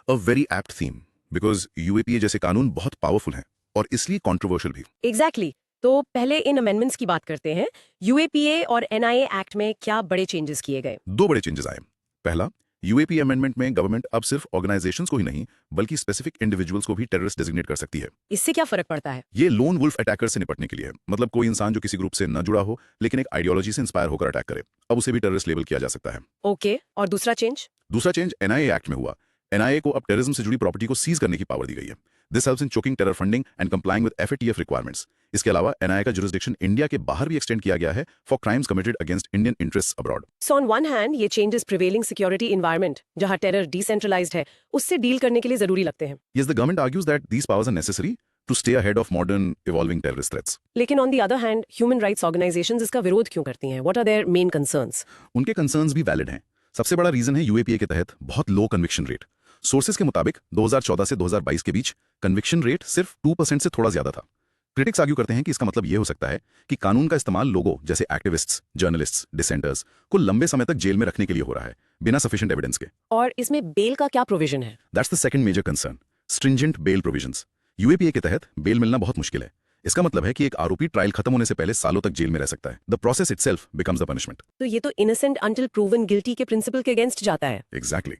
A very apt theme, because UAPA जैसे कानून बहुत powerful हैं और इसलिए controversial भी. Exactly. तो पहले इन amendments की बात करते हैं. UAPA और NIA एक्ट में क्या बड़े चेंजेस किए गए? दो बड़े चेंजेस आए. पहला, यूएपी अमेंडमेंट में गवर्नमेंट अब सिर्फ ऑर्गेनाइजेशंस को ही नहीं बल्कि स्पेसिफिक इंडिविजुअल्स को भी टेररिस्ट डेजिग्नेट कर सकती है. इससे क्या फर्क पड़ता है? ये लोन वुल्फ अटैकर से निपटने के लिए है. मतलब कोई इंसान जो किसी ग्रुप से न जुड़ा हो लेकिन एक आइडियोलॉजी से इंस्पायर होकर अटैक करे, अब उसे भी टेररिस्ट लेबल किया जा सकता है. ओके, और दूसरा चेंज? दूसरा चेंज एनआईए एक्ट में हुआ. एनआईए को अब टेररिज्म से जुड़ी प्रॉपर्टी को सीज करने की पावर दी गई है. This helps in choking terror funding and complying with FATF requirements. इसके अलावा एनआईए का जुरिसडिक्शन इंडिया के बाहर भी एक्सटेंड किया गया है for crimes committed against Indian interests abroad. So on one hand ये चेंजेस प्रिवेलिंग सिक्योरिटी एनवायरनमेंट जहां टेरर डिसेंट्रलाइज्ड है उससे डील करने के लिए जरूरी लगते हैं. Yes, the government argues that these powers are necessary to stay ahead of modern evolving terrorist threats. लेकिन on the other hand human rights organisations इसका विरोध क्यों करती हैं? What are their main concerns? उनके कंसर्न्स भी वैलिड हैं. सबसे बड़ा रीजन है यूएपीए के तहत बहुत लो कन्विक्शन रेट. सोर्सेज के मुताबिक 2014 से 2022 के बीच कन्विक्शन रेट सिर्फ 2% से थोड़ा ज्यादा था. क्रिटिक्स आर्ग्यू करते हैं कि इसका मतलब यह हो सकता है कि कानून का इस्तेमाल लोगों जैसे एक्टिविस्ट्स, जर्नलिस्ट्स, डिसेंटर्स को लंबे समय तक जेल में रखने के लिए हो रहा है बिना सफिशिएंट एविडेंस के. और इसमें बेल का क्या प्रोविजन है? That's the second major concern, stringent bail provisions. UAPA के तहत बेल मिलना बहुत मुश्किल है. इसका मतलब है कि एक आरोपी ट्रायल खत्म होने से पहले सालों तक जेल में रह सकता है. The process itself becomes the punishment. तो ये तो इनोसेंट अंटिल प्रूवन गिल्टी के प्रिंसिपल के अगेंस्ट जाता है. एग्जैक्टली.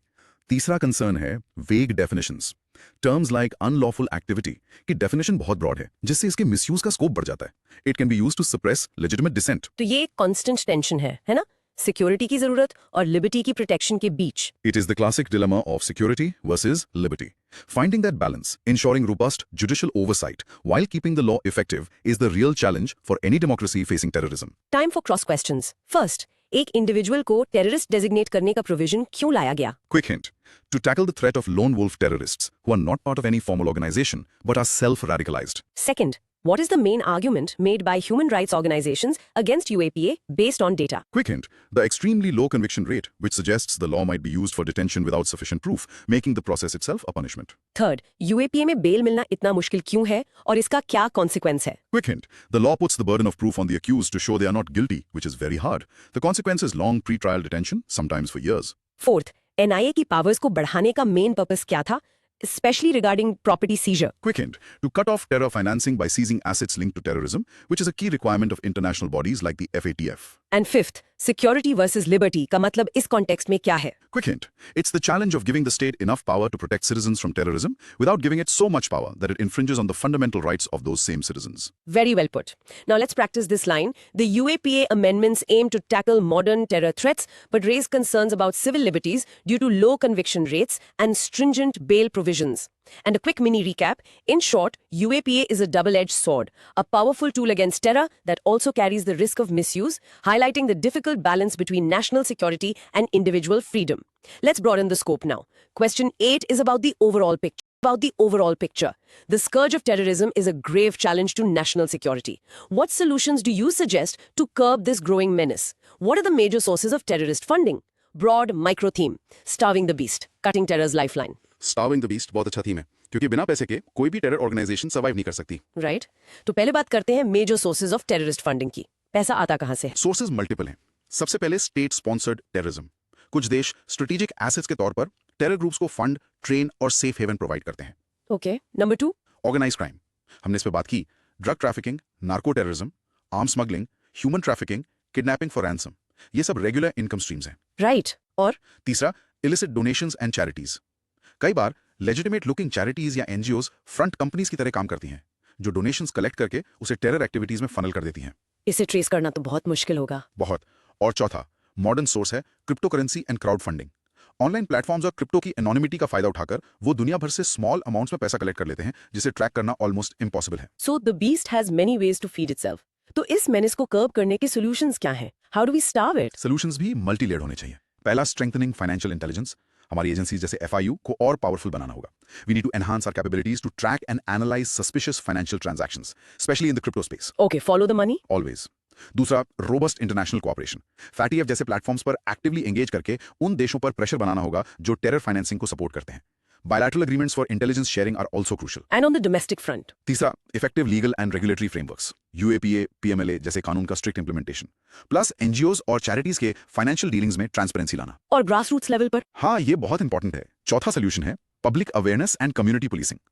तीसरा कंसर्न है vague definitions. Terms like unlawful activity की डेफिनेशन बहुत ब्रॉड है जिससे इसके मिसयूज का स्कोप बढ़ जाता है. It can be used to suppress legitimate dissent. तो ये एक कांस्टेंट टेंशन है ना? सिक्योरिटी की जरूरत और लिबर्टी की प्रोटेक्शन के बीच. It is the classic dilemma of security versus liberty. Finding that balance, ensuring robust judicial oversight while keeping the law effective is the real challenge for any democracy facing terrorism. Time for cross questions. First, एक individual को terrorist designate करने का provision क्यों लाया गया? Quick hint. To tackle the threat of lone wolf terrorists who are not part of any formal organization but are self-radicalized. Second, What is the main argument made by human rights organizations against UAPA based on data? Quick hint, the extremely low conviction rate, which suggests the law might be used for detention without sufficient proof, making the process itself a punishment. Third, UAPA में bell मिलना इतना मुश्किल क्यों है और इसका क्या consequence है? Quick hint, the law puts the burden of proof on the accused to show they are not guilty, which is very hard. The consequence is long pre-trial detention, sometimes for years. Fourth, NIA की powers को बढ़ाने का main purpose क्या था, especially regarding property seizure? Quick hint, to cut off terror financing by seizing assets linked to terrorism, which is a key requirement of international bodies like the FATF. And fifth, security versus liberty का मतलब इस context में क्या है? Quick hint, it's the challenge of giving the state enough power to protect citizens from terrorism without giving it so much power that it infringes on the fundamental rights of those same citizens. Very well put. Now let's practice this line. The UAPA amendments aim to tackle modern terror threats but raise concerns about civil liberties due to low conviction rates and stringent bail provisions. And a quick mini recap. In short, UAPA is a double-edged sword, a powerful tool against terror that also carries the risk of misuse, highlighting the difficult balance between national security and individual freedom. Let's broaden the scope now. Question 8 is about the overall picture. The scourge of terrorism is a grave challenge to national security. What solutions do you suggest to curb this growing menace? What are the major sources of terrorist funding? Broad micro theme. Starving the beast. Cutting terror's lifeline. Starving the beast बहुत अच्छा theme है, क्योंकि बिना पैसे के कोई भी terror organisation survive नहीं कर सकती. Right? तो पहले बात करते हैं major sources of terrorist funding की. पैसा आता कहां से? सोर्सेज मल्टीपल हैं. सबसे पहले स्टेट स्पॉन्सर्ड टेररिज्म. कुछ देश स्ट्रेटेजिक एसेट्स के तौर पर टेरर ग्रुप्स को फंड, ट्रेन और सेफ हेवन प्रोवाइड करते हैं. ओके. नंबर 2. Organise crime. हमने इस पे बात की. Drug trafficking, narco terrorism, arm smuggling, human trafficking, kidnapping for ransom, ये सब रेगुलर इनकम स्ट्रीम्स हैं. राइट. और तीसरा, इलिसिट डोनेशंस एंड चैरिटीज. कई बार लेजिटिमेट लुकिंग चैरिटीज या एनजीओज फ्रंट कंपनीज की तरह काम करती हैं, जो डोनेशंस कलेक्ट करके उसे टेरर एक्टिविटीज में फनल कर देती हैं. इसे ट्रेस करना तो बहुत मुश्किल होगा. बहुत. और चौथा, मॉडर्न सोर्स है crypto currency and crowd funding. Online platforms और क्रिप्टो की एनोनिमिटी का फायदा उठाकर वो दुनिया भर से स्मॉल अमाउंट्स में पैसा कलेक्ट कर लेते हैं, जिसे ट्रैक करना ऑलमोस्ट इम्पॉसिबल है. So the beast has many ways to feed itself. तो इस मेनेस को कर्ब करने के सॉल्यूशंस क्या हैं? How do we starve it? Solutions भी मल्टी लेयर्ड होने चाहिए. पहला, स्ट्रेंथनिंग फाइनेंशियल इंटेलिजेंस. हमारी एजेंसीज जैसे FIU को और पावरफुल बनाना होगा. We need to enhance our capabilities to track and analyse suspicious financial transactions, specially in the crypto space. Okay, follow the money. Always. दूसरा, रोबस्ट इंटरनेशनल कोऑपरेशन. FATF जैसे platforms पर actively engage करके उन देशों पर pressure बनाना होगा जो terror financing को सपोर्ट करते हैं. Bilateral agreements for intelligence sharing are also crucial. And on the domestic front? तीसरा, effective legal and regulatory frameworks. UAPA, PMLA जैसे कानून का strict implementation. Plus NGOs और charities के financial dealings में transparency लाना. और grassroots level पर? हाँ, ये बहुत important है. चौथा solution है public awareness and community policing.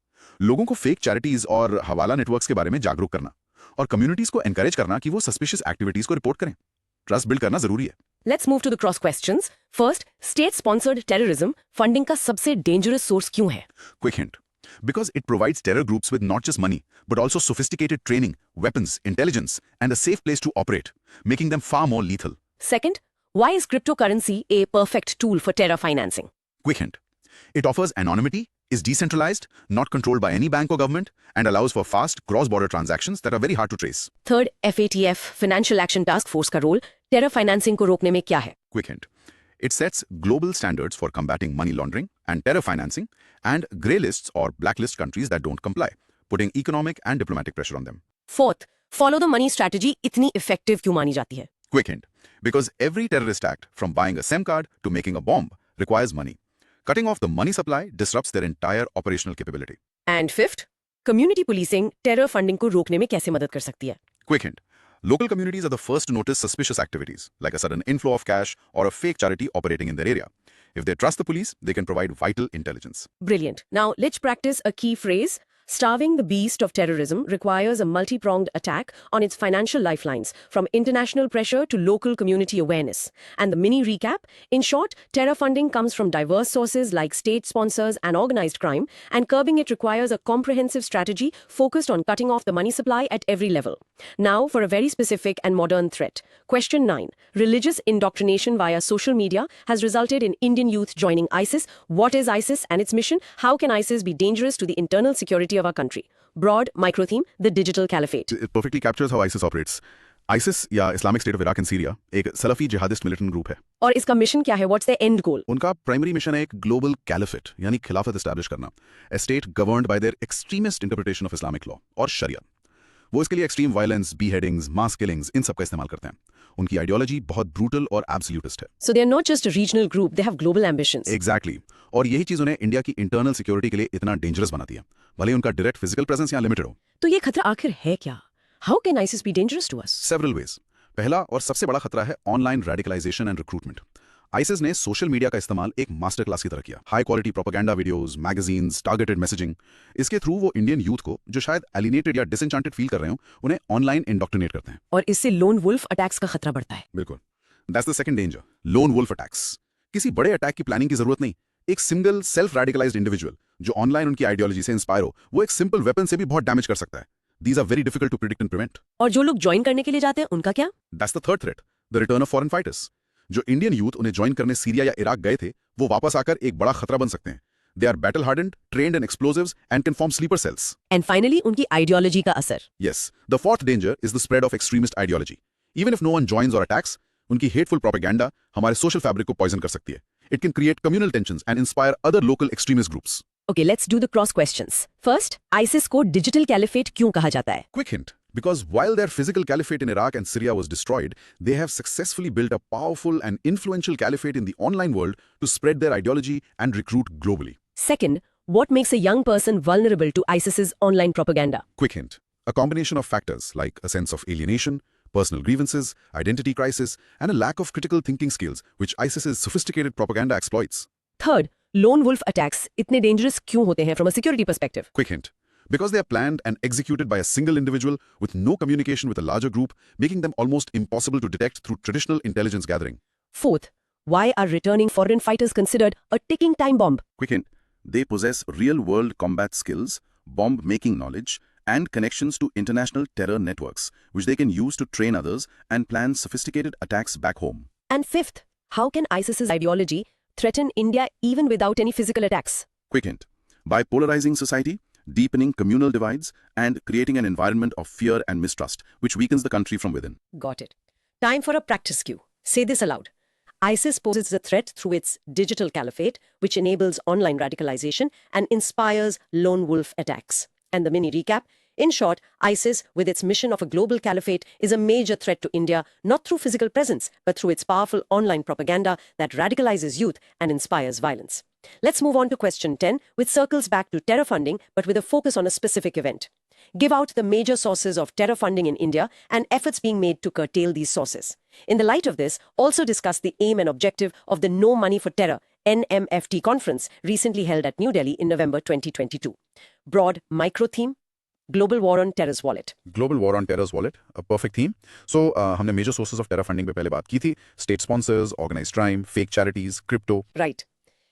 लोगों को fake charities और हवाला networks के बारे में जागरूक करना और communities को encourage करना कि वो suspicious activities को report करें. Trust build करना जरूरी है. Let's move to the cross questions. First, state-sponsored terrorism funding का सबसे dangerous source क्यों है? Quick hint. Because it provides terror groups with not just money, but also sophisticated training, weapons, intelligence, and a safe place to operate, making them far more lethal. Second, why is cryptocurrency a perfect tool for terror financing? Quick hint. It offers anonymity, is decentralized, not controlled by any bank or government, and allows for fast cross-border transactions that are very hard to trace. Third, FATF, Financial Action Task Force का role terror financing को रोकने में क्या है? Quick hint. It sets global standards for combating money laundering and terror financing and grey lists or blacklist countries that don't comply, putting economic and diplomatic pressure on them. Fourth, follow the money strategy इतनी effective क्यों मानी जाती है? Quick hint. Because every terrorist act, from buying a SIM card to making a bomb, requires money. Cutting off the money supply disrupts their entire operational capability. And fifth, community policing terror funding को रोकने में कैसे मदद कर सकती है? Quick hint. Local communities are the first to notice suspicious activities, like a sudden inflow of cash or a fake charity operating in their area. If they trust the police, they can provide vital intelligence. Brilliant. Now, let's practice a key phrase. Starving the beast of terrorism requires a multi-pronged attack on its financial lifelines, from international pressure to local community awareness. And the mini recap: in short, terror funding comes from diverse sources like state sponsors and organized crime, and curbing it requires a comprehensive strategy focused on cutting off the money supply at every level. Now, for a very specific and modern threat. Question 9. Religious indoctrination via social media has resulted in Indian youth joining ISIS. What is ISIS and its mission? How can ISIS be dangerous to the internal security of our country? Broad micro theme: the digital caliphate. It perfectly captures how ISIS operates. ISIS या Islamic State of Iraq and Syria एक Salafi jihadist militant group है. और इसका mission क्या है? What's the end goal? उनका primary mission है एक ग्लोबल कैलिफेट यानी खिलाफत एस्टैब्लिश करना, a state governed by their extremist interpretation of Islamic law और शरियत. वो इसके लिए एक्सट्रीम वायलेंस, बीहेडिंग्स, मास किलिंग्स, इन सब का इस्तेमाल करते हैं। उनकी आइडियोलॉजी बहुत ब्रूटल और एब्सोल्यूटिस्ट है। So they are not just a regional group, they have global ambitions. Exactly और यही चीज उन्हें इंडिया की इंटरनल सिक्योरिटी के लिए इतना डेंजरस बनाती है, भले ही उनका डायरेक्ट फिजिकल प्रेजेंस यहाँ लिमिटेड हो। तो ये खतरा आखिर है क्या? How can ISIS be dangerous to us? Several ways. पहला और सबसे बड़ा खतरा है online radicalisation and recruitment. ISIS ने सोशल मीडिया का इस्तेमाल एक मास्टर क्लास की तरह किया। High quality propaganda videos, magazines, targeted messaging, इसके थ्रू वो इंडियन यूथ को जो शायद एलिनेटेड या डिसएंचांटेड फील कर रहे हो, उन्हें ऑनलाइन इंडोक्ट्रिनेट करते हैं। और इससे लोन वुल्फ अटैक्स का खतरा बढ़ता है। बिल्कुल, that's the second danger, lone wolf attacks. किसी बड़े अटैक की प्लानिंग की जरूरत नहीं। एक सिंगल सेल्फ रेडिकलाइज्ड इंडिविजुअल जो ऑनलाइन उनकी आइडियोलॉजी से इंस्पायर हो, वो एक सिंपल वेपन से भी बहुत डैमेज कर सकता है। These are very difficult to predict and prevent. और जो लोग ज्वाइन करने के लिए जाते हैं उनका क्या? That's the third threat, the return of foreign fighters. जो इंडियन यूथ उन्हें ज्वाइन करने सीरिया या इराक गए थे, वो वापस आकर एक बड़ा खतरा बन सकते हैं। They are battle hardened, trained in explosives and can form sleeper cells. And finally उनकी आइडियोलॉजी का असर। Yes, the fourth danger is the spread of extremist ideology. Even if no one joins or attacks, उनकी hateful propaganda हमारे social fabric को poison कर सकती है. It can create communal tensions and inspire other local extremist groups. Okay, let's do the cross questions. First, ISIS को digital caliphate क्यों कहा जाता है? Quick hint, because while their physical caliphate in Iraq and Syria was destroyed, they have successfully built a powerful and influential caliphate in the online world to spread their ideology and recruit globally. Second, what makes a young person vulnerable to ISIS's online propaganda? Quick hint, a combination of factors like a sense of alienation, personal grievances, identity crisis, and a lack of critical thinking skills, which ISIS's sophisticated propaganda exploits. Third, lone wolf attacks इतने dangerous क्यों होते हैं from a security perspective? Quick hint, because they are planned and executed by a single individual with no communication with a larger group, making them almost impossible to detect through traditional intelligence gathering. Fourth, why are returning foreign fighters considered a ticking time bomb? Quick hint, they possess real-world combat skills, bomb-making knowledge, and connections to international terror networks, which they can use to train others and plan sophisticated attacks back home. And fifth, how can ISIS's ideology threaten India even without any physical attacks? Quick hint, by polarizing society, deepening communal divides, and creating an environment of fear and mistrust, which weakens the country from within. Got it. Time for a practice cue. Say this aloud. ISIS poses a threat through its digital caliphate, which enables online radicalization and inspires lone wolf attacks. And the mini recap. In short, ISIS, with its mission of a global caliphate, is a major threat to India, not through physical presence, but through its powerful online propaganda that radicalizes youth and inspires violence. Let's move on to question 10, which circles back to terror funding, but with a focus on a specific event. Give out the major sources of terror funding in India and efforts being made to curtail these sources. In the light of this, also discuss the aim and objective of the No Money for Terror NMFT conference recently held at New Delhi in November 2022. Broad micro theme, Global War on Terror's Wallet. Global War on Terror's Wallet, a perfect theme. So, हमने major sources of terror funding पे पहले बात की थी, state sponsors, organized crime, fake charities, crypto. Right.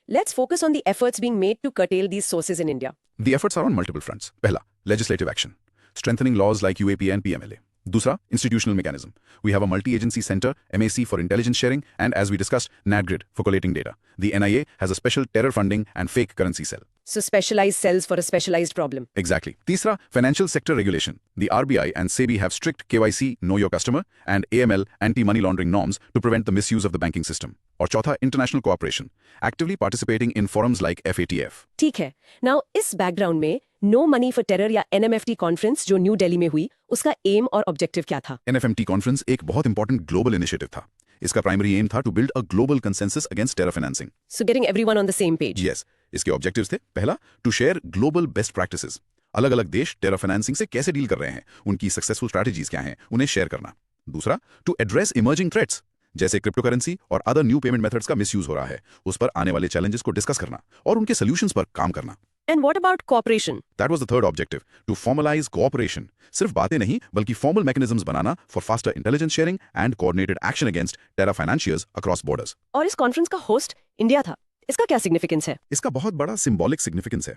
Let's focus on the efforts being made to curtail these sources in India. The efforts are on multiple fronts. पहला, legislative action, strengthening laws like UAP and PMLA. दूसरा, institutional mechanism. We have a multi-agency center, MAC for intelligence sharing, and as we discussed, NADGRID for collating data. The NIA has a special terror funding and fake currency cell. So specialized cells for a specialized problem. Exactly. तीसरा, financial sector regulation. The RBI and SEBI have strict KYC, know your customer, and AML, anti-money laundering norms to prevent the misuse of the banking system. और चौथा, international cooperation, actively participating in forums like FATF. ठीक है. Now, इस background में No Money for Terror या NMFT conference जो new Delhi में हुई, उसका aim और objective क्या था? NFMT conference एक बहुत important global initiative था. इसका primary aim था to build a global consensus against terror financing. So getting everyone on the same page. Yes. इसके objectives थे, पहला, to share global best practices. अलग-अलग देश terror financing से कैसे डील कर रहे हैं, उनकी successful strategies क्या हैं, उन्हें share करना. दूसरा, to address emerging threats, जैसे cryptocurrency और other new payment methods का misuse हो रहा है, उस पर आने वाले challenges को discuss करना और उनके solutions पर काम करना. And what about cooperation? That was the third objective, to formalize cooperation. सिर्फ बातें नहीं, बल्कि formal mechanisms banana for faster intelligence sharing and coordinated action against terror financiers across borders. और इस conference का host इंडिया था. इसका क्या significance है? इसका बहुत बड़ा symbolic significance है.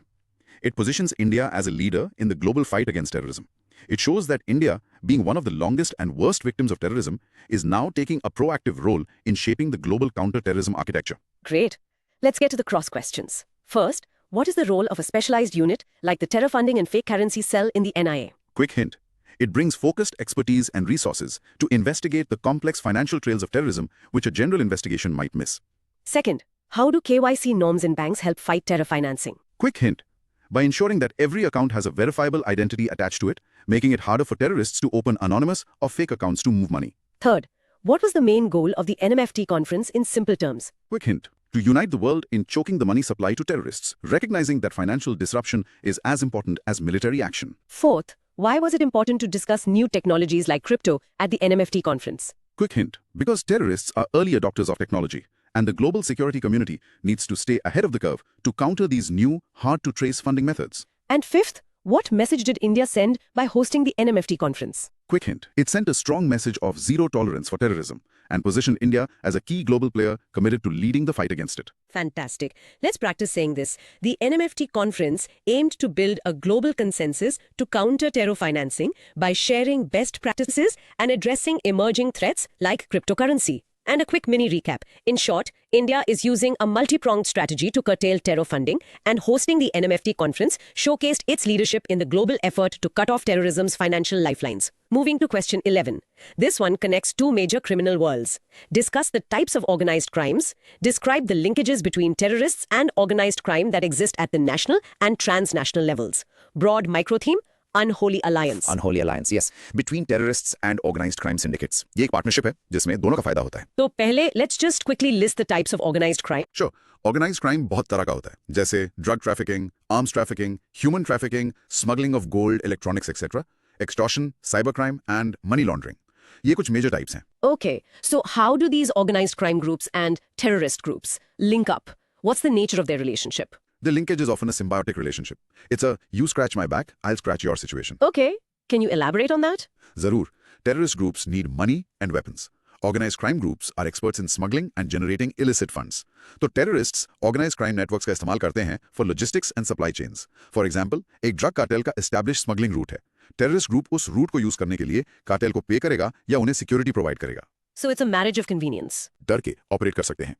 It positions India as a leader in the global fight against terrorism. It shows that India, being one of the longest and worst victims of terrorism, is now taking a proactive role in shaping the global counter-terrorism architecture. Great. Let's get to the cross questions. First, what is the role of a specialized unit like the terror funding and fake currency cell in the NIA? Quick hint. It brings focused expertise and resources to investigate the complex financial trails of terrorism which a general investigation might miss. Second, how do KYC norms in banks help fight terror financing? Quick hint. by ensuring that every account has a verifiable identity attached to it, making it harder for terrorists to open anonymous or fake accounts to move money. Third, what was the main goal of the NMFT conference in simple terms? Quick hint: to unite the world in choking the money supply to terrorists, recognizing that financial disruption is as important as military action. Fourth, why was it important to discuss new technologies like crypto at the NMFT conference? Quick hint: because terrorists are early adopters of technology, and the global security community needs to stay ahead of the curve to counter these new, hard-to-trace funding methods. And fifth, what message did India send by hosting the NMFT conference? Quick hint: it sent a strong message of zero tolerance for terrorism and positioned India as a key global player committed to leading the fight against it. Fantastic. Let's practice saying this. The NMFT conference aimed to build a global consensus to counter terror financing by sharing best practices and addressing emerging threats like cryptocurrency. And a quick mini recap. In short, India is using a multi-pronged strategy to curtail terror funding, and hosting the NMFT conference showcased its leadership in the global effort to cut off terrorism's financial lifelines. Moving to question 11. This one connects two major criminal worlds. Discuss the types of organized crimes. Describe the linkages between terrorists and organized crime that exist at the national and transnational levels. Broad micro theme: Unholy Alliance. Unholy alliance, yes, between terrorists and organized crime syndicates. ये एक partnership है जिसमें दोनों का फायदा होता है. तो पहले let's just quickly list the types of organized crime. Sure, organized crime बहुत तरह का होता है, जैसे drug trafficking, arms trafficking, human trafficking, smuggling of gold, electronics, etc., extortion, cybercrime, and money laundering. ये कुछ major types हैं. Okay, so how do these organized crime groups and terrorist groups link up? What's the nature of their relationship? The linkage is often a symbiotic relationship. It's a you scratch my back, I'll scratch your situation. Okay, can you elaborate on that? Zarur, terrorist groups need money and weapons. Organized crime groups are experts in smuggling and generating illicit funds. तो terrorists organized crime networks का इस्तेमाल करते हैं for logistics and supply chains. For example, एक drug cartel का established smuggling route है. Terrorist group उस route को use करने के लिए cartel को pay करेगा या उन्हें security provide करेगा. So it's a marriage of convenience. डर के operate कर सकते हैं.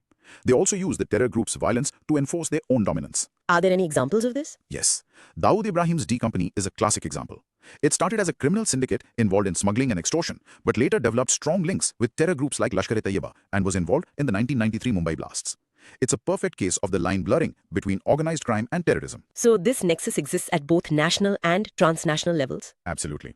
They also use the terror group's violence to enforce their own dominance. Are there any examples of this? Yes, Dawood Ibrahim's D Company is a classic example. It started as a criminal syndicate involved in smuggling and extortion, but later developed strong links with terror groups like Lashkar-e-Taiba and was involved in the 1993 Mumbai blasts. It's a perfect case of the line blurring between organized crime and terrorism. So this nexus exists at both national and transnational levels? Absolutely.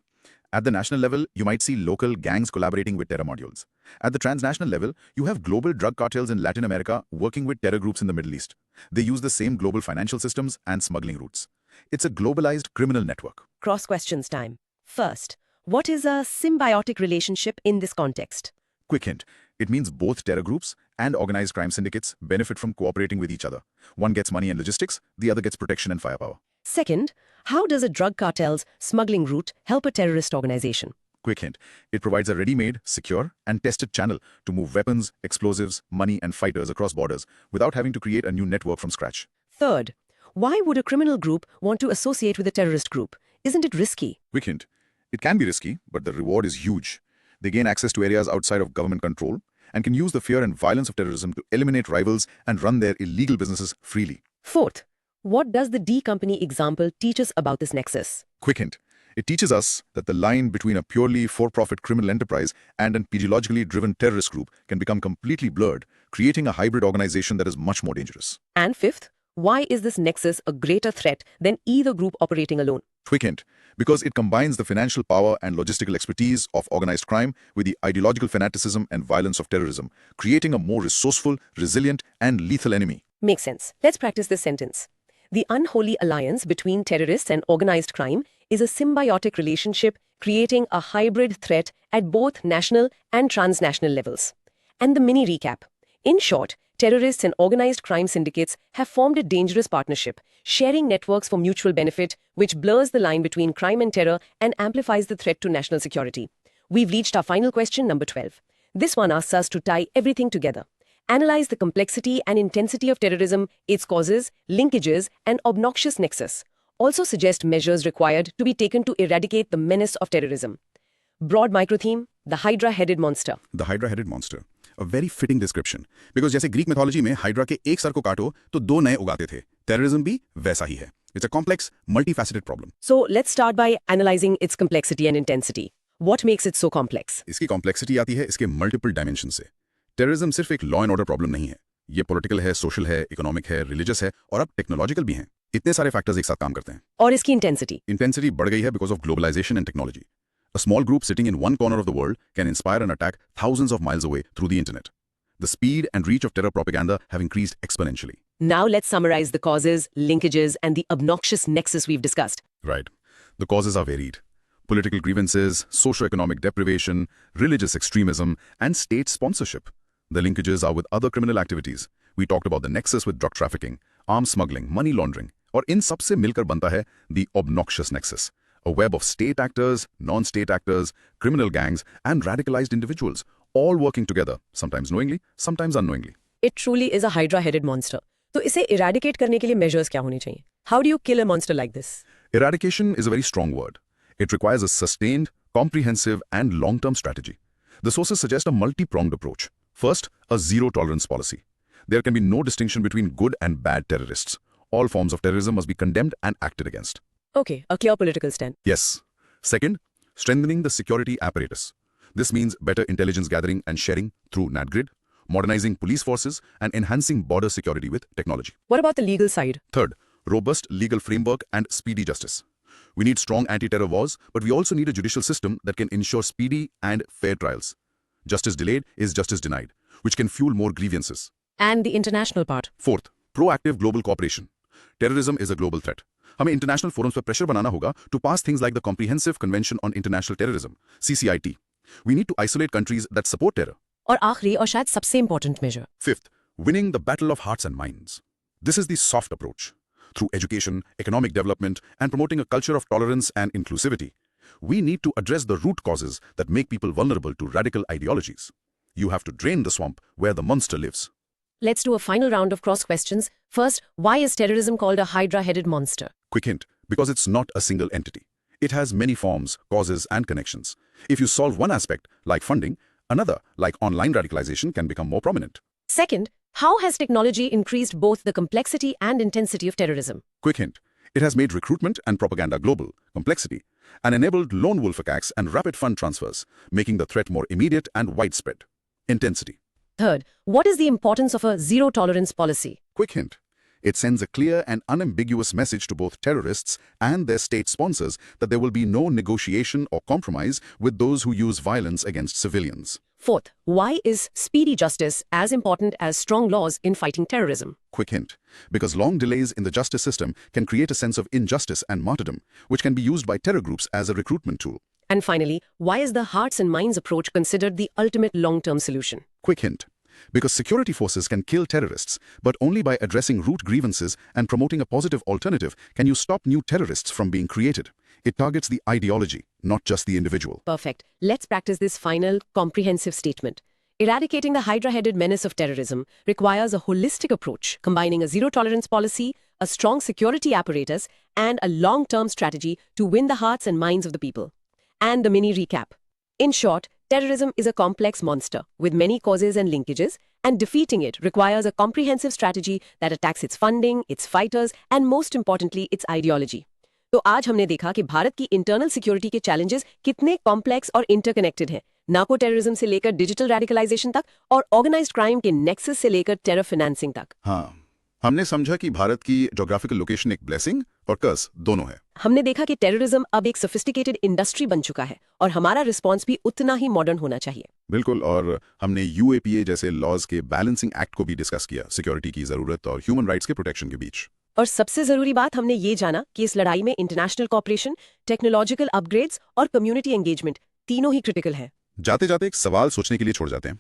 At the national level, you might see local gangs collaborating with terror modules. At the transnational level, you have global drug cartels in Latin America working with terror groups in the Middle East. They use the same global financial systems and smuggling routes. It's a globalized criminal network. Cross questions time. First, what is a symbiotic relationship in this context? Quick hint: it means both terror groups and organized crime syndicates benefit from cooperating with each other. One gets money and logistics, the other gets protection and firepower. Second, how does a drug cartel's smuggling route help a terrorist organization? Quick hint: it provides a ready-made, secure, and tested channel to move weapons, explosives, money, and fighters across borders without having to create a new network from scratch. Third, why would a criminal group want to associate with a terrorist group? Isn't it risky? Quick hint: it can be risky, but the reward is huge. They gain access to areas outside of government control and can use the fear and violence of terrorism to eliminate rivals and run their illegal businesses freely. Fourth, what does the D Company example teach us about this nexus? Quick hint: it teaches us that the line between a purely for-profit criminal enterprise and an ideologically driven terrorist group can become completely blurred, creating a hybrid organization that is much more dangerous. And fifth, why is this nexus a greater threat than either group operating alone? Quick hint: because it combines the financial power and logistical expertise of organized crime with the ideological fanaticism and violence of terrorism, creating a more resourceful, resilient, and lethal enemy. Makes sense. Let's practice this sentence. The unholy alliance between terrorists and organized crime is a symbiotic relationship creating a hybrid threat at both national and transnational levels. And the mini recap. In short, terrorists and organized crime syndicates have formed a dangerous partnership, sharing networks for mutual benefit, which blurs the line between crime and terror and amplifies the threat to national security. We've reached our final question, number 12. This one asks us to tie everything together. Analyze the complexity and intensity of terrorism, its causes, linkages, and obnoxious nexus. Also suggest measures required to be taken to eradicate the menace of terrorism. Broad microtheme, the Hydra-headed monster. The Hydra-headed monster. A very fitting description. Because जैसे Greek mythology में Hydra के एक sir को काटो तो दो नए उगाते थे. Terrorism भी वैसा ही है. It's a complex, multifaceted problem. So let's start by analyzing its complexity and intensity. What makes it so complex? इसकी complexity आती है इसके multiple dimensions से. Terrorism सिर्फ एक law and order problem नहीं है. ये political है, social है, economic है, religious है और अब technological भी है. इतने सारे फैक्टर्स एक साथ काम करते हैं। और इसकी इंटेंसिटी? Intensity बढ़ गई है because of globalization and technology. A small group sitting in one corner of the world can inspire an attack thousands of miles away through the internet. The speed and reach of terror propaganda have increased exponentially. Now let's summarize the causes, linkages, and the obnoxious nexus we've discussed. Right. The causes are varied. Political grievances, socio-economic deprivation, religious extremism, and state sponsorship. The linkages are with other criminal activities. We talked about the nexus with drug trafficking, arms smuggling, money laundering. और इन सब से मिलकर बनता है the obnoxious nexus, a web of state actors, non-state actors, criminal gangs, and radicalized individuals, all working together, sometimes knowingly, sometimes unknowingly. It truly is a hydra-headed monster. तो इसे eradicate करने के लिए measures क्या होने चाहिए? How do you kill a monster like this? Eradication is a very strong word. It requires a sustained, comprehensive, and long-term strategy. The sources suggest a multi-pronged approach. First, a zero-tolerance policy. There can be no distinction between good and bad terrorists. All forms of terrorism must be condemned and acted against. Okay, a clear political stand. Yes. Second, strengthening the security apparatus. This means better intelligence gathering and sharing through NatGrid, modernizing police forces, and enhancing border security with technology. What about the legal side? Third, robust legal framework and speedy justice. We need strong anti-terror laws, but we also need a judicial system that can ensure speedy and fair trials. Justice delayed is justice denied, which can fuel more grievances. And the international part. Fourth, proactive global cooperation. Terrorism is a global threat. हमें international forums पर pressure बनाना होगा to pass things like the Comprehensive Convention on International Terrorism, CCIT. We need to isolate countries that support terror. और आखिरी और शायद सबसे important measure. Fifth, winning the battle of hearts and minds. This is the soft approach. Through education, economic development, and promoting a culture of tolerance and inclusivity, we need to address the root causes that make people vulnerable to radical ideologies. You have to drain the swamp where the monster lives. Let's do a final round of cross questions. First, why is terrorism called a hydra-headed monster? Quick hint, because it's not a single entity. It has many forms, causes, and connections. If you solve one aspect, like funding, another, like online radicalization, can become more prominent. Second, how has technology increased both the complexity and intensity of terrorism? Quick hint, it has made recruitment and propaganda global, complexity, and enabled lone wolf attacks and rapid fund transfers, making the threat more immediate and widespread. Intensity. Third, what is the importance of a zero-tolerance policy? Quick hint, it sends a clear and unambiguous message to both terrorists and their state sponsors that there will be no negotiation or compromise with those who use violence against civilians. Fourth, why is speedy justice as important as strong laws in fighting terrorism? Quick hint, because long delays in the justice system can create a sense of injustice and martyrdom, which can be used by terror groups as a recruitment tool. And finally, why is the hearts and minds approach considered the ultimate long-term solution? Quick hint, because security forces can kill terrorists, but only by addressing root grievances and promoting a positive alternative can you stop new terrorists from being created. It targets the ideology, not just the individual. Perfect. Let's practice this final, comprehensive statement. Eradicating the hydra-headed menace of terrorism requires a holistic approach, combining a zero-tolerance policy, a strong security apparatus, and a long-term strategy to win the hearts and minds of the people. And the mini recap. In short, terrorism is a complex monster with many causes and linkages, and defeating it requires a comprehensive strategy that attacks its funding, its fighters, and most importantly, its ideology. तो आज हमने देखा कि भारत की internal security के challenges कितने complex और interconnected हैं, नार्को टेररिज्म से लेकर डिजिटल रैडिकलाइजेशन तक और ऑर्गेनाइज्ड क्राइम के नेक्सस से लेकर टेरर फाइनेंसिंग तक। हाँ, हमने समझा कि भारत की ज्योग्राफिकल लोकेशन एक ब्लेसिंग और कर्स दोनों है। हमने देखा कि टेररिज्म अब एक सोफिस्टिकेटेड इंडस्ट्री बन चुका है और हमारा रिस्पॉन्स भी उतना ही मॉडर्न होना चाहिए। बिल्कुल, और हमने UAPA जैसे लॉज के बैलेंसिंग एक्ट को भी डिस्कस किया, सिक्योरिटी की जरूरत और ह्यूमन राइट्स के प्रोटेक्शन के बीच। और सबसे जरूरी बात हमने ये जाना कि इस लड़ाई में इंटरनेशनल कॉपरेशन, टेक्नोलॉजिकल अपग्रेड्स और कम्युनिटी एंगेजमेंट तीनों ही क्रिटिकल है। जाते जाते एक सवाल सोचने के लिए छोड़ जाते हैं।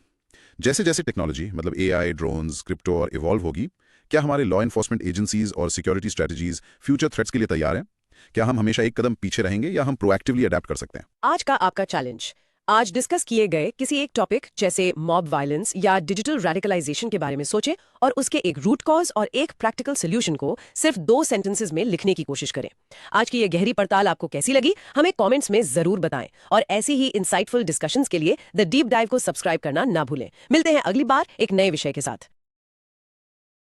जैसे जैसे टेक्नोलॉजी मतलब AI, ड्रोन्स, क्रिप्टो और इवॉल्व होगी, क्या हमारे लॉ एनफोर्समेंट एजेंसीज और सिक्योरिटी स्ट्रेटजीज फ्यूचर थ्रेट्स के लिए तैयार हैं? क्या हम हमेशा एक कदम पीछे रहेंगे या हम प्रोएक्टिवली अडेप्ट कर सकते हैं? आज का आपका चैलेंज, आज डिस्कस किए गए किसी एक टॉपिक जैसे मॉब वायलेंस या डिजिटल रैडिकलाइजेशन के बारे में सोचें और उसके एक रूट कॉज और एक प्रैक्टिकल सोल्यूशन को सिर्फ 2 सेंटेंसेस में लिखने की कोशिश करें। आज की ये गहरी पड़ताल आपको कैसी लगी, हमें कमेंट्स में जरूर बताएं और ऐसी ही इंसाइटफुल डिस्कशंस के लिए द डीप डाइव को सब्सक्राइब करना ना भूलें। मिलते हैं अगली बार एक नए विषय के साथ।